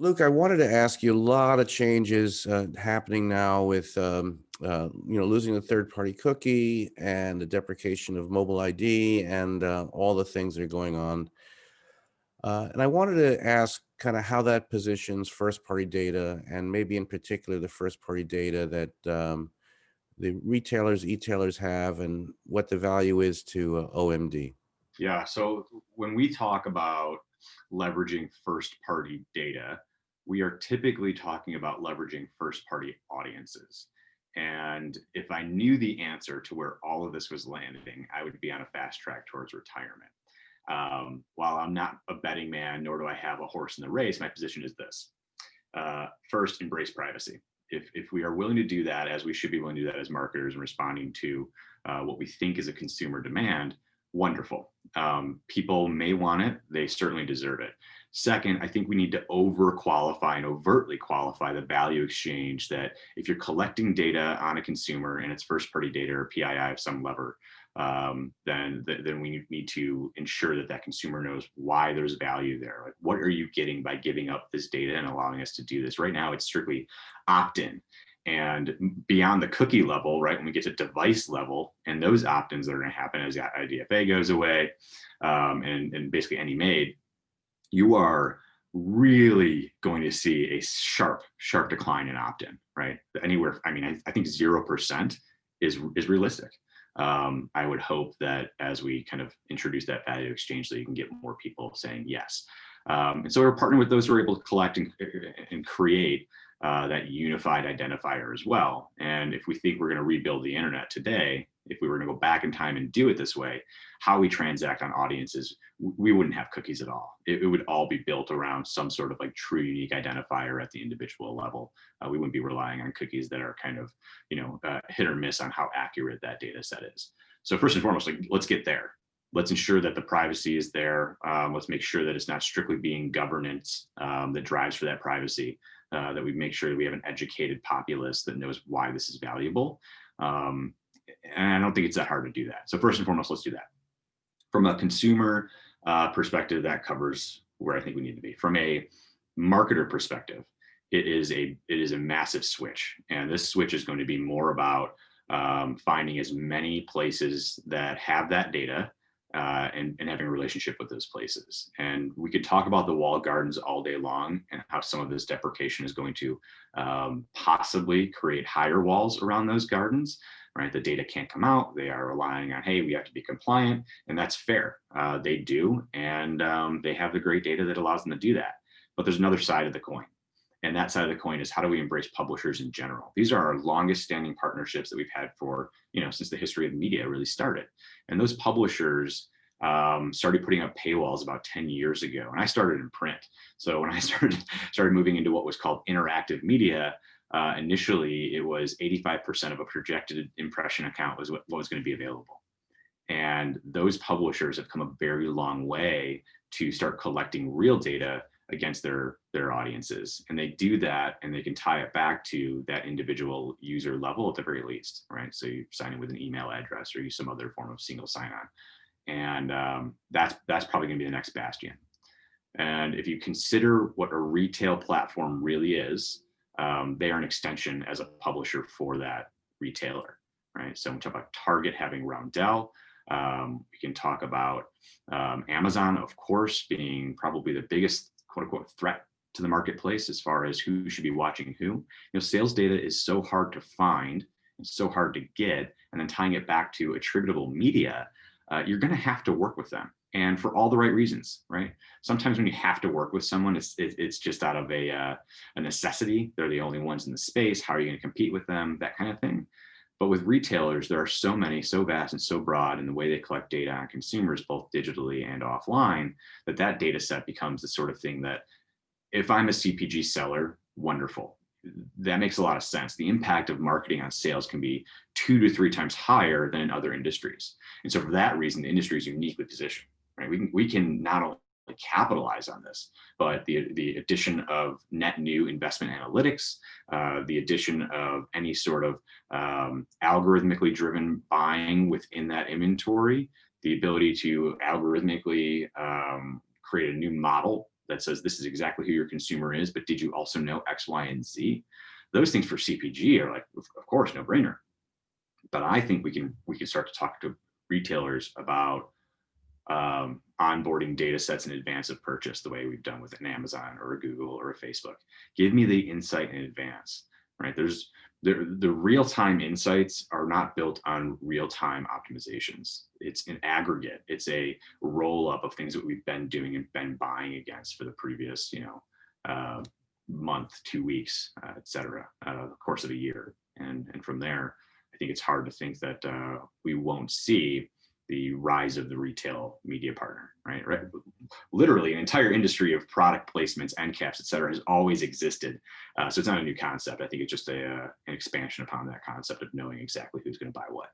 Luke, I wanted to ask you a lot of changes happening now with losing the third-party cookie and the deprecation of mobile ID and all the things that are going on. And I wanted to ask kind of how that positions first-party data and maybe in particular the first-party data that the retailers, e-tailers have and what the value is to OMD. Yeah, so when we talk about leveraging first party data, we are typically talking about leveraging first party audiences. And if I knew the answer to where all of this was landing, I would be on a fast track towards retirement. While I'm not a betting man, nor do I have a horse in the race, my position is this. First, embrace privacy. If we are willing to do that, as we should be willing to do that as marketers and responding to what we think is a consumer demand, wonderful. People may want it. They certainly deserve it. Second, I think we need to over qualify and overtly qualify the value exchange that if you're collecting data on a consumer and it's first party data or PII of some lever, then we need to ensure that that consumer knows why there's value there. Like, what are you getting by giving up this data and allowing us to do this? Right now, it's strictly opt-in. And beyond the cookie level, right, when we get to device level and those opt-ins that are going to happen as the IDFA goes away and basically any made, you are really going to see a sharp decline in opt-in, right? Anywhere, I mean, I think 0% is realistic. I would hope that as we kind of introduce that value exchange, that you can get more people saying yes. And so we're partnering with those who are able to collect and create that unified identifier as well. And if we think we're going to rebuild the internet today, if we were going to go back in time and do it this way, how we transact on audiences, we wouldn't have cookies at all. It would all be built around some sort of like true unique identifier at the individual level. We wouldn't be relying on cookies that are kind of, hit or miss on how accurate that data set is. So first and foremost, like, let's get there. Let's ensure that the privacy is there. Let's make sure that it's not strictly being governance that drives for that privacy, that we make sure that we have an educated populace that knows why this is valuable. And I don't think it's that hard to do that. So first and foremost, let's do that. From a consumer perspective, that covers where I think we need to be. From a marketer perspective, it is a massive switch. And this switch is going to be more about finding as many places that have that data and having a relationship with those places. And we could talk about the walled gardens all day long and how some of this deprecation is going to possibly create higher walls around those gardens, right? The data can't come out. They are relying on, hey, we have to be compliant, and that's fair. They do, and they have the great data that allows them to do that. But there's another side of the coin. And that side of the coin is, how do we embrace publishers in general? These are our longest standing partnerships that we've had for, since the history of media really started. And those publishers started putting up paywalls about 10 years ago. And I started in print. So when I started moving into what was called interactive media, initially it was 85% of a projected impression account was what was going to be available. And those publishers have come a very long way to start collecting real data against their audiences. And they do that, and they can tie it back to that individual user level at the very least, right? So you sign in with an email address or use some other form of single sign-on. And that's probably gonna be the next bastion. And if you consider what a retail platform really is, they are an extension as a publisher for that retailer, right? So we talk about Target having Roundel. We can talk about Amazon, of course, being probably the biggest quote unquote threat to the marketplace as far as who should be watching who. Sales data is so hard to find and so hard to get, and then tying it back to attributable media, you're going to have to work with them, and for all the right reasons, right? Sometimes when you have to work with someone, it's just out of a necessity. They're the only ones in the space. How are you going to compete with them? That kind of thing. But with retailers, there are so many, so vast and so broad in the way they collect data on consumers, both digitally and offline, that data set becomes the sort of thing that, if I'm a CPG seller, wonderful. That makes a lot of sense. The impact of marketing on sales can be 2 to 3 times higher than in other industries. And so for that reason, the industry is uniquely positioned, right? We can not only capitalize on this, but the addition of net new investment analytics, the addition of any sort of algorithmically driven buying within that inventory, the ability to algorithmically create a new model that says this is exactly who your consumer is, but did you also know X, Y, and Z? Those things for CPG are like, of course, no brainer. But I think we can start to talk to retailers about onboarding data sets in advance of purchase, the way we've done with an Amazon or a Google or a Facebook. Give me the insight in advance, right? The real-time insights are not built on real-time optimizations. It's an aggregate. It's a roll-up of things that we've been doing and been buying against for the previous, month, 2 weeks, et cetera, the course of a year. And from there, I think it's hard to think that we won't see the rise of the retail media partner, right? Literally an entire industry of product placements, end caps, et cetera, has always existed. So it's not a new concept. I think it's just an expansion upon that concept of knowing exactly who's going to buy what.